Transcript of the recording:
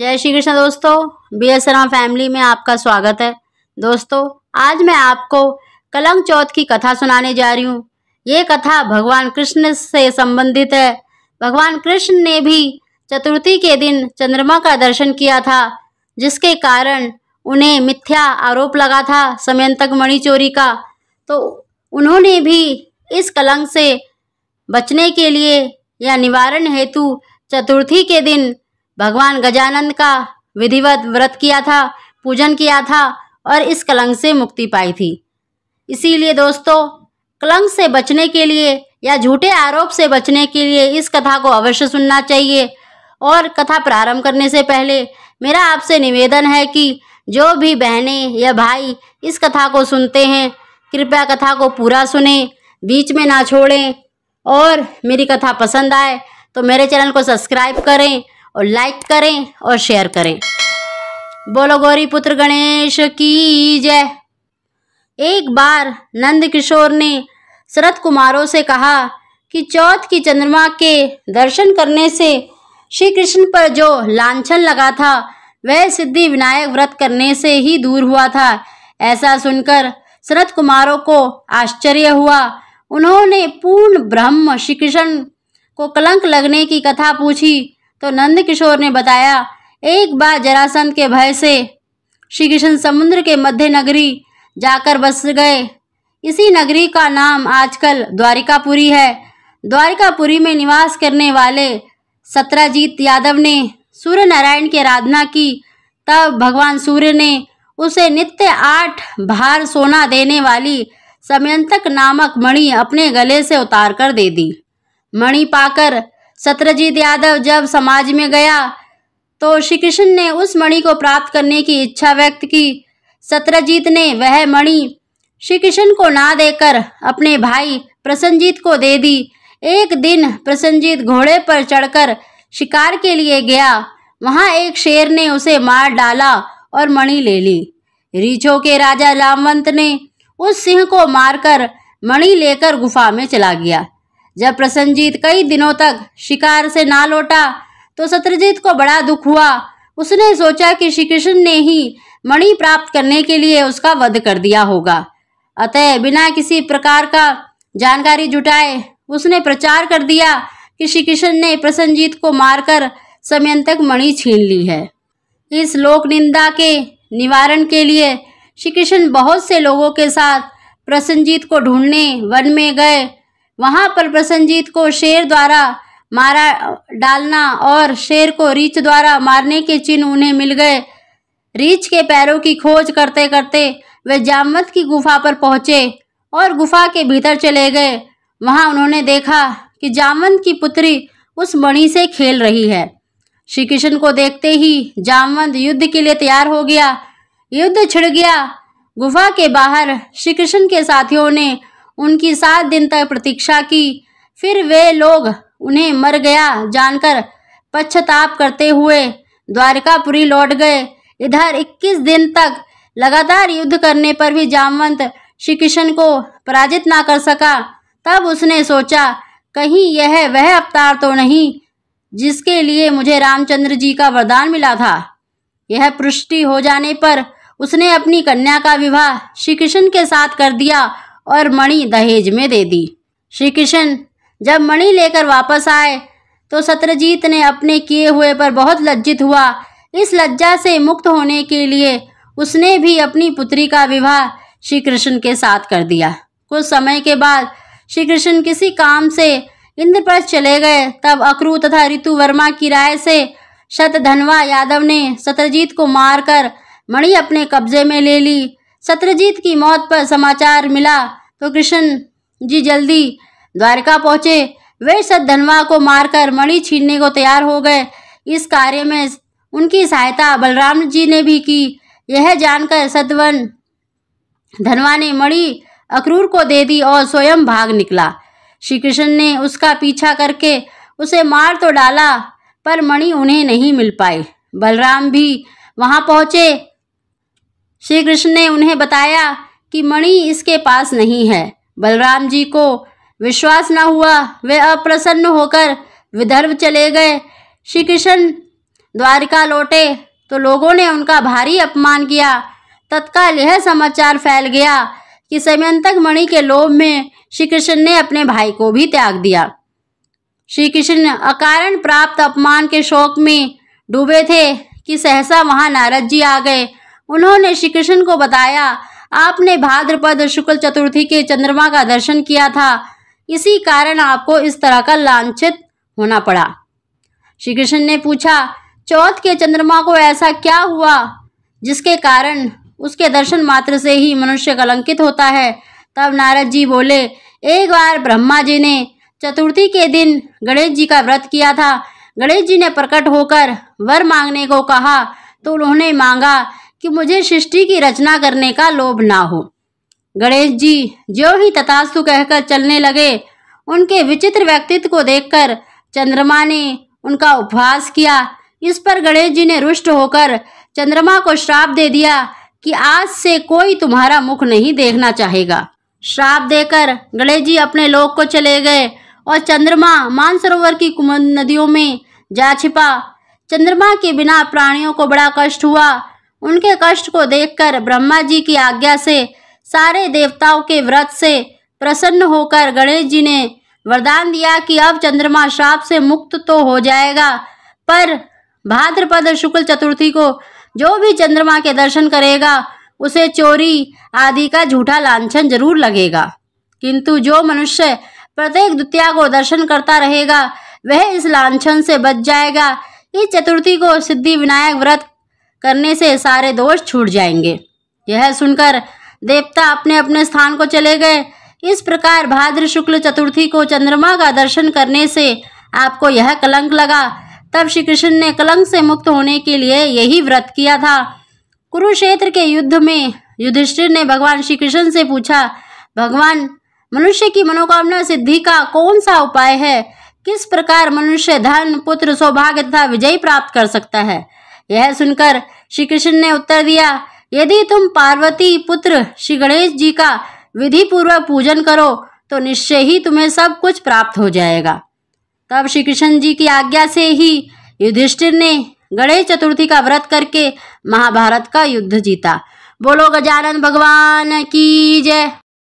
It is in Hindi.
जय श्री कृष्ण दोस्तों, BS राम फैमिली में आपका स्वागत है। दोस्तों, आज मैं आपको कलंक चौथ की कथा सुनाने जा रही हूँ। ये कथा भगवान कृष्ण से संबंधित है। भगवान कृष्ण ने भी चतुर्थी के दिन चंद्रमा का दर्शन किया था, जिसके कारण उन्हें मिथ्या आरोप लगा था समयंतक मणि चोरी का। तो उन्होंने भी इस कलंक से बचने के लिए या निवारण हेतु चतुर्थी के दिन भगवान गजानन का विधिवत व्रत किया था, पूजन किया था और इस कलंक से मुक्ति पाई थी। इसीलिए दोस्तों, कलंक से बचने के लिए या झूठे आरोप से बचने के लिए इस कथा को अवश्य सुनना चाहिए। और कथा प्रारंभ करने से पहले मेरा आपसे निवेदन है कि जो भी बहनें या भाई इस कथा को सुनते हैं, कृपया कथा को पूरा सुनें, बीच में ना छोड़ें। और मेरी कथा पसंद आए तो मेरे चैनल को सब्सक्राइब करें और लाइक करें और शेयर करें। बोलो गौरी पुत्र गणेश की जय। एक बार नंद किशोर ने शरत कुमारों से कहा कि चौथ की चंद्रमा के दर्शन करने से श्री कृष्ण पर जो लांछन लगा था वह सिद्धि विनायक व्रत करने से ही दूर हुआ था। ऐसा सुनकर शरत कुमारों को आश्चर्य हुआ। उन्होंने पूर्ण ब्रह्म श्री कृष्ण को कलंक लगने की कथा पूछी तो नंद किशोर ने बताया, एक बार जरासंध के भय से श्री कृष्ण समुद्र के मध्य नगरी जाकर बस गए। इसी नगरी का नाम आजकल द्वारिकापुरी है। द्वारिकापुरी में निवास करने वाले सत्यजीत यादव ने सूर्य नारायण की आराधना की। तब भगवान सूर्य ने उसे नित्य 8 भार सोना देने वाली समयंतक नामक मणि अपने गले से उतार कर दे दी। मणि पाकर सत्यजीत यादव जब समाज में गया तो श्री कृष्ण ने उस मणि को प्राप्त करने की इच्छा व्यक्त की। सत्यजीत ने वह मणि श्री कृष्ण को ना देकर अपने भाई प्रसन्नजीत को दे दी। एक दिन प्रसन्नजीत घोड़े पर चढ़कर शिकार के लिए गया। वहां एक शेर ने उसे मार डाला और मणि ले ली। रीछों के राजा जामवंत ने उस सिंह को मारकर मणि लेकर गुफा में चला गया। जब प्रसन्नजीत कई दिनों तक शिकार से ना लौटा तो सत्यजीत को बड़ा दुख हुआ। उसने सोचा कि श्री कृष्ण ने ही मणि प्राप्त करने के लिए उसका वध कर दिया होगा। अतः बिना किसी प्रकार का जानकारी जुटाए उसने प्रचार कर दिया कि श्री कृष्ण ने प्रसन्नजीत को मारकर समयंतक मणि छीन ली है। इस लोक निंदा के निवारण के लिए श्री कृष्ण बहुत से लोगों के साथ प्रसन्नजीत को ढूंढने वन में गए। वहां पर प्रसन्नजीत को शेर द्वारा मारा डालना और शेर को रीछ द्वारा मारने के चिन्ह उन्हें मिल गए। रीछ के पैरों की खोज करते करते वे जामवंत की गुफा पर पहुंचे और गुफा के भीतर चले गए। वहां उन्होंने देखा कि जामवंत की पुत्री उस मणि से खेल रही है। श्री कृष्ण को देखते ही जामवंत युद्ध के लिए तैयार हो गया। युद्ध छिड़ गया। गुफा के बाहर श्री कृष्ण के साथियों ने उनकी 7 दिन तक प्रतीक्षा की। फिर वे लोग उन्हें मर गया जानकर पश्चाताप करते हुए द्वारिकापुरी लौट गए। इधर 21 दिन तक लगातार युद्ध करने पर भी जामवंत श्री कृष्ण को पराजित ना कर सका। तब उसने सोचा, कहीं यह वह अवतार तो नहीं जिसके लिए मुझे रामचंद्र जी का वरदान मिला था। यह पुष्टि हो जाने पर उसने अपनी कन्या का विवाह श्री कृष्ण के साथ कर दिया और मणि दहेज में दे दी। श्री कृष्ण जब मणि लेकर वापस आए तो सत्यजीत ने अपने किए हुए पर बहुत लज्जित हुआ। इस लज्जा से मुक्त होने के लिए उसने भी अपनी पुत्री का विवाह श्री कृष्ण के साथ कर दिया। कुछ समय के बाद श्री कृष्ण किसी काम से इंद्रप्रस्थ चले गए। तब अक्रू तथा ऋतु वर्मा की राय से शतधनवा यादव ने सत्यजीत को मारकर मणि अपने कब्जे में ले ली। सत्यजीत की मौत पर समाचार मिला तो कृष्ण जी जल्दी द्वारका पहुंचे। वे शतधनवा को मारकर मणि छीनने को तैयार हो गए। इस कार्य में उनकी सहायता बलराम जी ने भी की। यह जानकर शतवन धनवा ने मणि अक्रूर को दे दी और स्वयं भाग निकला। श्री कृष्ण ने उसका पीछा करके उसे मार तो डाला पर मणि उन्हें नहीं मिल पाई। बलराम भी वहां पहुंचे। श्री कृष्ण ने उन्हें बताया कि मणि इसके पास नहीं है। बलराम जी को विश्वास न हुआ। वे अप्रसन्न होकर विदर्भ चले गए। श्री कृष्ण द्वारिका लौटे तो लोगों ने उनका भारी अपमान किया। तत्काल यह समाचार फैल गया कि समयंतक मणि के लोभ में श्री कृष्ण ने अपने भाई को भी त्याग दिया। श्री कृष्ण अकारण प्राप्त अपमान के शोक में डूबे थे कि सहसा वहां नारद जी आ गए। उन्होंने श्री कृष्ण को बताया, आपने भाद्रपद शुक्ल चतुर्थी के चंद्रमा का दर्शन किया था, इसी कारण आपको इस तरह का लांछित होना पड़ा। श्री कृष्ण ने पूछा, चौथ के चंद्रमा को ऐसा क्या हुआ जिसके कारण उसके दर्शन मात्र से ही मनुष्य कलंकित होता है? तब नारद जी बोले, एक बार ब्रह्मा जी ने चतुर्थी के दिन गणेश जी का व्रत किया था। गणेश जी ने प्रकट होकर वर मांगने को कहा तो उन्होंने मांगा कि मुझे सृष्टि की रचना करने का लोभ ना हो। गणेश जी जो ही तथास्तु कहकर चलने लगे, उनके विचित्र व्यक्तित्व को देखकर चंद्रमा ने उनका उपहास किया। इस पर गणेश जी ने रुष्ट होकर चंद्रमा को श्राप दे दिया कि आज से कोई तुम्हारा मुख नहीं देखना चाहेगा। श्राप देकर गणेश जी अपने लोक को चले गए और चंद्रमा मानसरोवर की कुमुद नदियों में जा छिपा। चंद्रमा के बिना प्राणियों को बड़ा कष्ट हुआ। उनके कष्ट को देखकर ब्रह्मा जी की आज्ञा से सारे देवताओं के व्रत से प्रसन्न होकर गणेश जी ने वरदान दिया कि अब चंद्रमा श्राप से मुक्त तो हो जाएगा, पर भाद्रपद शुक्ल चतुर्थी को जो भी चंद्रमा के दर्शन करेगा उसे चोरी आदि का झूठा लांछन जरूर लगेगा। किंतु जो मनुष्य प्रत्येक द्वितीया को दर्शन करता रहेगा वह इस लांछन से बच जाएगा। इस चतुर्थी को सिद्धि विनायक व्रत करने से सारे दोष छूट जाएंगे। यह सुनकर देवता अपने अपने स्थान को चले गए। इस प्रकार भाद्र शुक्ल चतुर्थी को चंद्रमा का दर्शन करने से आपको यह कलंक लगा। तब श्री कृष्ण ने कलंक से मुक्त होने के लिए यही व्रत किया था। कुरुक्षेत्र के युद्ध में युधिष्ठिर ने भगवान श्री कृष्ण से पूछा, भगवान, मनुष्य की मनोकामना सिद्धि का कौन सा उपाय है? किस प्रकार मनुष्य धन, पुत्र, सौभाग्य तथा विजय प्राप्त कर सकता है? यह सुनकर श्री कृष्ण ने उत्तर दिया, यदि तुम पार्वती पुत्र श्री गणेश जी का विधि पूर्वक पूजन करो तो निश्चय ही तुम्हें सब कुछ प्राप्त हो जाएगा। तब श्री कृष्ण जी की आज्ञा से ही युधिष्ठिर ने गणेश चतुर्थी का व्रत करके महाभारत का युद्ध जीता। बोलो गजानन भगवान की जय।